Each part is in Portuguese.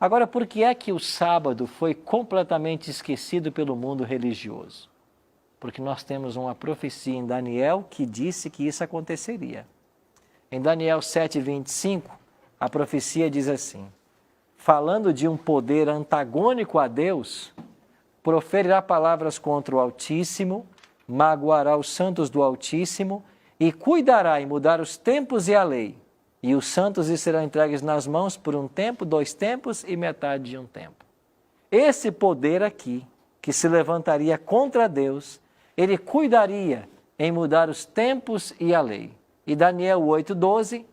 Agora, por que é que o sábado foi completamente esquecido pelo mundo religioso? Porque nós temos uma profecia em Daniel que disse que isso aconteceria. Em Daniel 7:25, a profecia diz assim: falando de um poder antagônico a Deus, proferirá palavras contra o Altíssimo, magoará os santos do Altíssimo e cuidará em mudar os tempos e a lei. E os santos lhe serão entregues nas mãos por um tempo, 2 tempos e metade de um tempo. Esse poder aqui, que se levantaria contra Deus, ele cuidaria em mudar os tempos e a lei. E Daniel 8:12,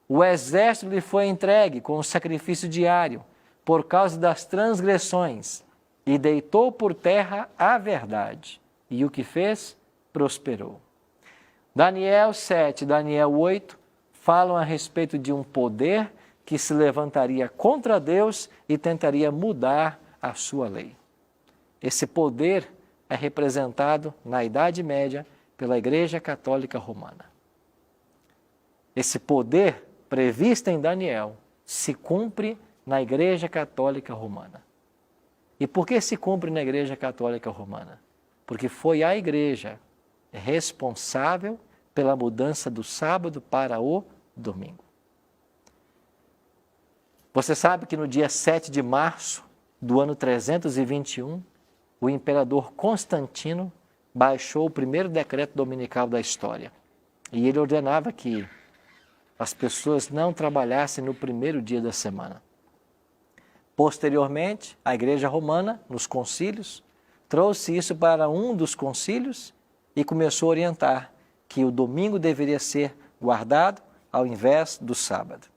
o exército lhe foi entregue com o sacrifício diário, por causa das transgressões, e deitou por terra a verdade. E o que fez? Prosperou. Daniel 7, Daniel 8, falam a respeito de um poder que se levantaria contra Deus e tentaria mudar a sua lei. Esse poder é representado na Idade Média pela Igreja Católica Romana. Esse poder previsto em Daniel se cumpre na Igreja Católica Romana. E por que se cumpre na Igreja Católica Romana? Porque foi a Igreja responsável pela mudança do sábado para o domingo. Você sabe que no dia 7 de março do ano 321, o imperador Constantino baixou o primeiro decreto dominical da história. E ele ordenava que as pessoas não trabalhassem no primeiro dia da semana. Posteriormente, a Igreja Romana, nos concílios, trouxe isso para um dos concílios e começou a orientar que o domingo deveria ser guardado ao invés do sábado.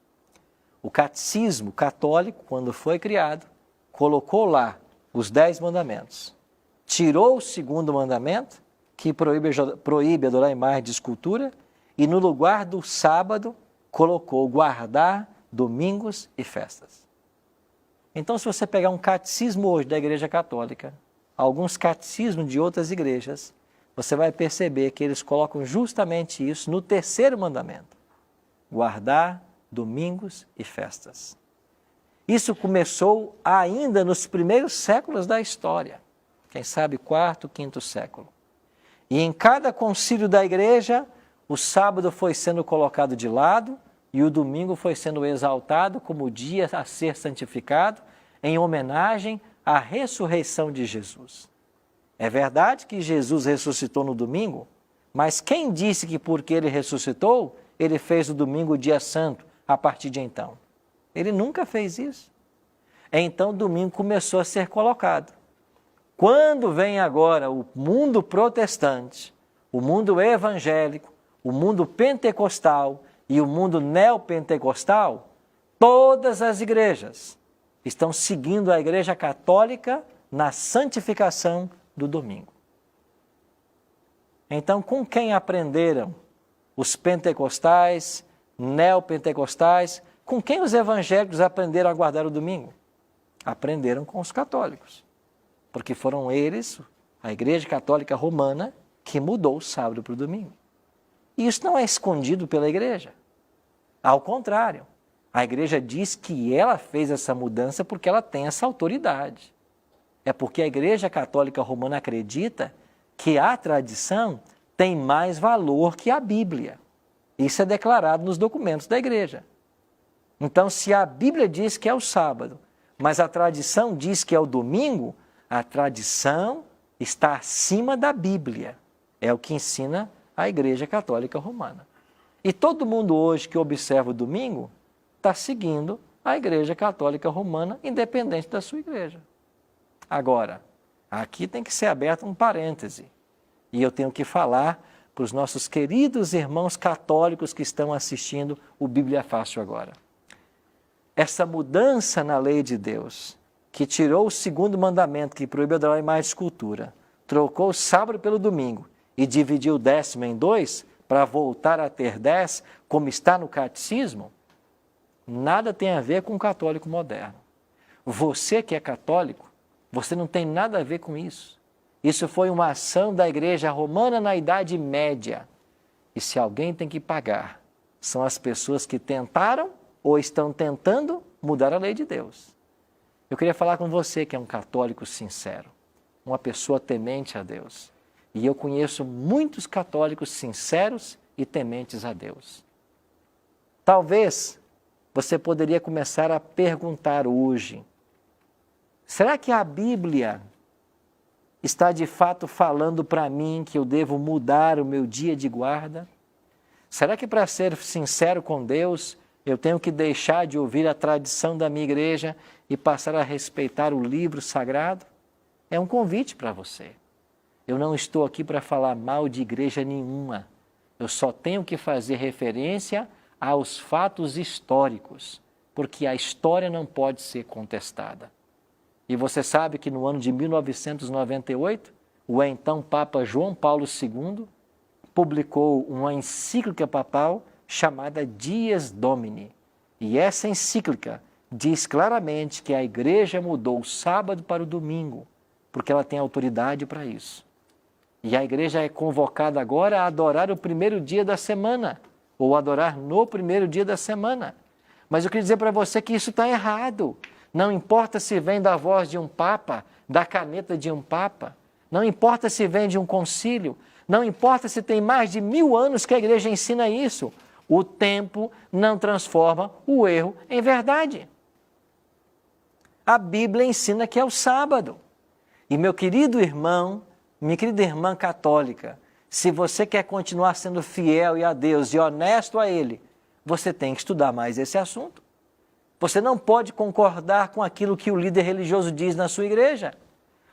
O catecismo católico, quando foi criado, colocou lá os 10 mandamentos. Tirou o segundo mandamento, que proíbe adorar imagem de escultura, e no lugar do sábado, colocou guardar domingos e festas. Então, se você pegar um catecismo hoje da Igreja Católica, alguns catecismos de outras igrejas, você vai perceber que eles colocam justamente isso no terceiro mandamento: guardar domingos e festas. Isso começou ainda nos primeiros séculos da história, quem sabe 4º, 5º século. E em cada concílio da igreja, o sábado foi sendo colocado de lado e o domingo foi sendo exaltado como dia a ser santificado em homenagem à ressurreição de Jesus. É verdade que Jesus ressuscitou no domingo, mas quem disse que porque ele ressuscitou, ele fez o domingo o dia santo a partir de então? Ele nunca fez isso. Então o domingo começou a ser colocado. Quando vem agora o mundo protestante, o mundo evangélico, o mundo pentecostal e o mundo neopentecostal, todas as igrejas estão seguindo a Igreja Católica na santificação do domingo. Então, com quem aprenderam os pentecostais, neopentecostais, com quem os evangélicos aprenderam a guardar o domingo? Aprenderam com os católicos, porque foram eles, a Igreja Católica Romana, que mudou o sábado para o domingo. E isso não é escondido pela igreja. Ao contrário, a igreja diz que ela fez essa mudança porque ela tem essa autoridade. É porque a Igreja Católica Romana acredita que a tradição tem mais valor que a Bíblia. Isso é declarado nos documentos da igreja. Então, se a Bíblia diz que é o sábado, mas a tradição diz que é o domingo, a tradição está acima da Bíblia. É o que ensina a Igreja Católica Romana. E todo mundo hoje que observa o domingo está seguindo a Igreja Católica Romana, independente da sua igreja. Agora, aqui tem que ser aberto um parêntese. E eu tenho que falar para os nossos queridos irmãos católicos que estão assistindo o Bíblia Fácil agora. Essa mudança na lei de Deus, que tirou o segundo mandamento, que proíbe adorar imagem de escultura, trocou o sábado pelo domingo e dividiu o 10º em 2 para voltar a ter 10, como está no catecismo, nada tem a ver com o católico moderno. Você que é católico, você não tem nada a ver com isso. Isso foi uma ação da Igreja Romana na Idade Média. E se alguém tem que pagar, são as pessoas que tentaram ou estão tentando mudar a lei de Deus. Eu queria falar com você que é um católico sincero, uma pessoa temente a Deus. E eu conheço muitos católicos sinceros e tementes a Deus. Talvez você poderia começar a perguntar hoje, será que a Bíblia está de fato falando para mim que eu devo mudar o meu dia de guarda? Será que para ser sincero com Deus, eu tenho que deixar de ouvir a tradição da minha igreja e passar a respeitar o livro sagrado? É um convite para você. Eu não estou aqui para falar mal de igreja nenhuma. Eu só tenho que fazer referência aos fatos históricos, porque a história não pode ser contestada. E você sabe que no ano de 1998, o então Papa João Paulo II publicou uma encíclica papal chamada Dies Domini. E essa encíclica diz claramente que a igreja mudou o sábado para o domingo, porque ela tem autoridade para isso. E a igreja é convocada agora a adorar o primeiro dia da semana, ou adorar no primeiro dia da semana. Mas eu queria dizer para você que isso está errado. Não importa se vem da voz de um papa, da caneta de um papa, não importa se vem de um concílio, não importa se tem mais de 1000 anos que a igreja ensina isso. O tempo não transforma o erro em verdade. A Bíblia ensina que é o sábado. E meu querido irmão, minha querida irmã católica, se você quer continuar sendo fiel a Deus e honesto a Ele, você tem que estudar mais esse assunto. Você não pode concordar com aquilo que o líder religioso diz na sua igreja.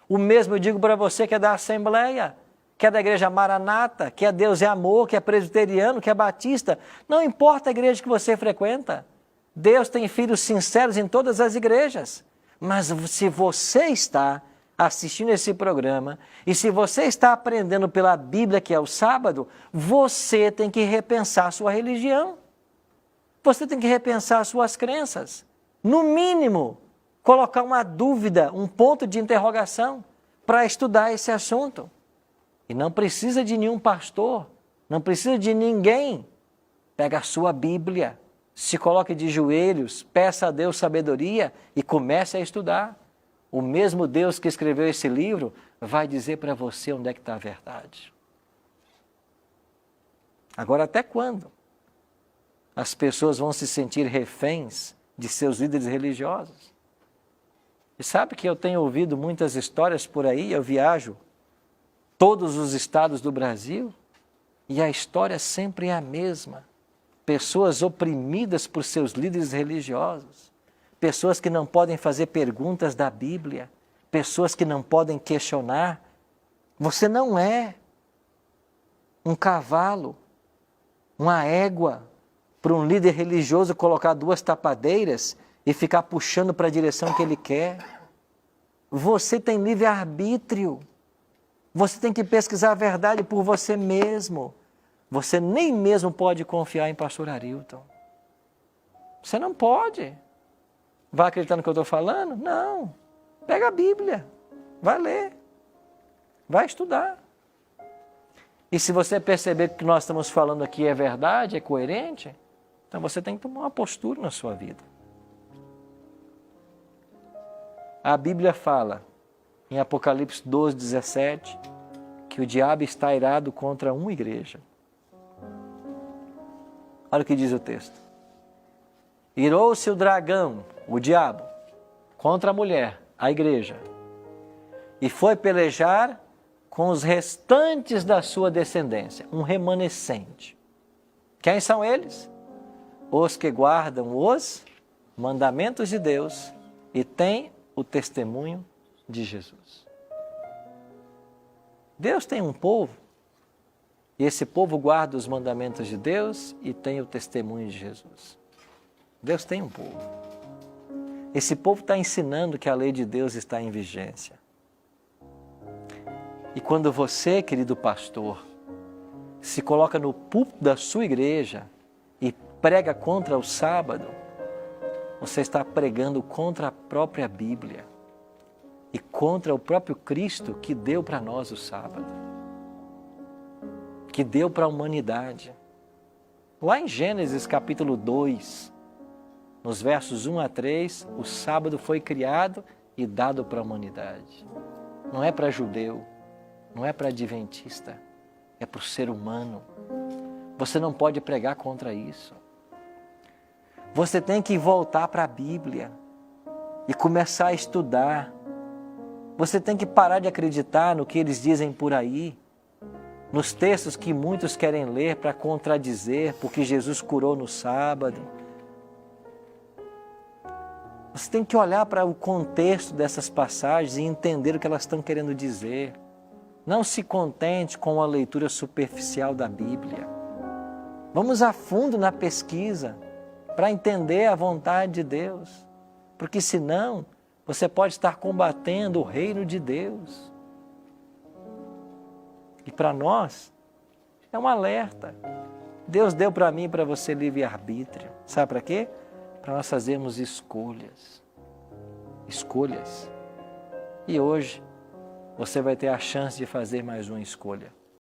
O mesmo eu digo para você que é da Assembleia, que é da Igreja Maranata, que é Deus é Amor, que é presbiteriano, que é batista. Não importa a igreja que você frequenta. Deus tem filhos sinceros em todas as igrejas. Mas se você está assistindo esse programa e se você está aprendendo pela Bíblia, que é o sábado, você tem que repensar a sua religião. Você tem que repensar as suas crenças. No mínimo, colocar uma dúvida, um ponto de interrogação para estudar esse assunto. E não precisa de nenhum pastor, não precisa de ninguém. Pega a sua Bíblia, se coloque de joelhos, peça a Deus sabedoria e comece a estudar. O mesmo Deus que escreveu esse livro vai dizer para você onde é que está a verdade. Agora, até quando as pessoas vão se sentir reféns de seus líderes religiosos? E sabe que eu tenho ouvido muitas histórias por aí, eu viajo todos os estados do Brasil e a história sempre é a mesma. Pessoas oprimidas por seus líderes religiosos, pessoas que não podem fazer perguntas da Bíblia, pessoas que não podem questionar. Você não é um cavalo, uma égua, para um líder religioso colocar 2 tapadeiras e ficar puxando para a direção que ele quer. Você tem livre-arbítrio. Você tem que pesquisar a verdade por você mesmo. Você nem mesmo pode confiar em pastor Arilton. Você não pode. Vai acreditar no que eu estou falando? Não. Pega a Bíblia. Vai ler. Vai estudar. E se você perceber que o que nós estamos falando aqui é verdade, é coerente, então você tem que tomar uma postura na sua vida. A Bíblia fala, em Apocalipse 12, 17, que o diabo está irado contra uma igreja. Olha o que diz o texto. Irou-se o dragão, o diabo, contra a mulher, a igreja, e foi pelejar com os restantes da sua descendência, um remanescente. Quem são eles? Os que guardam os mandamentos de Deus e têm o testemunho de Jesus. Deus tem um povo, e esse povo guarda os mandamentos de Deus e tem o testemunho de Jesus. Deus tem um povo. Esse povo está ensinando que a lei de Deus está em vigência. E quando você, querido pastor, se coloca no púlpito da sua igreja e prega contra o sábado, você está pregando contra a própria Bíblia e contra o próprio Cristo que deu para nós o sábado, que deu para a humanidade. Lá em Gênesis capítulo 2, nos versos 1 a 3, o sábado foi criado e dado para a humanidade. Não é para judeu, não é para adventista, é para o ser humano. Você não pode pregar contra isso. Você tem que voltar para a Bíblia e começar a estudar. Você tem que parar de acreditar no que eles dizem por aí, nos textos que muitos querem ler para contradizer, porque Jesus curou no sábado. Você tem que olhar para o contexto dessas passagens e entender o que elas estão querendo dizer. Não se contente com a leitura superficial da Bíblia. Vamos a fundo na pesquisa para entender a vontade de Deus. Porque senão, você pode estar combatendo o reino de Deus. E para nós, é um alerta. Deus deu para mim e para você livre-arbítrio. Sabe para quê? Para nós fazermos escolhas. Escolhas. E hoje, você vai ter a chance de fazer mais uma escolha.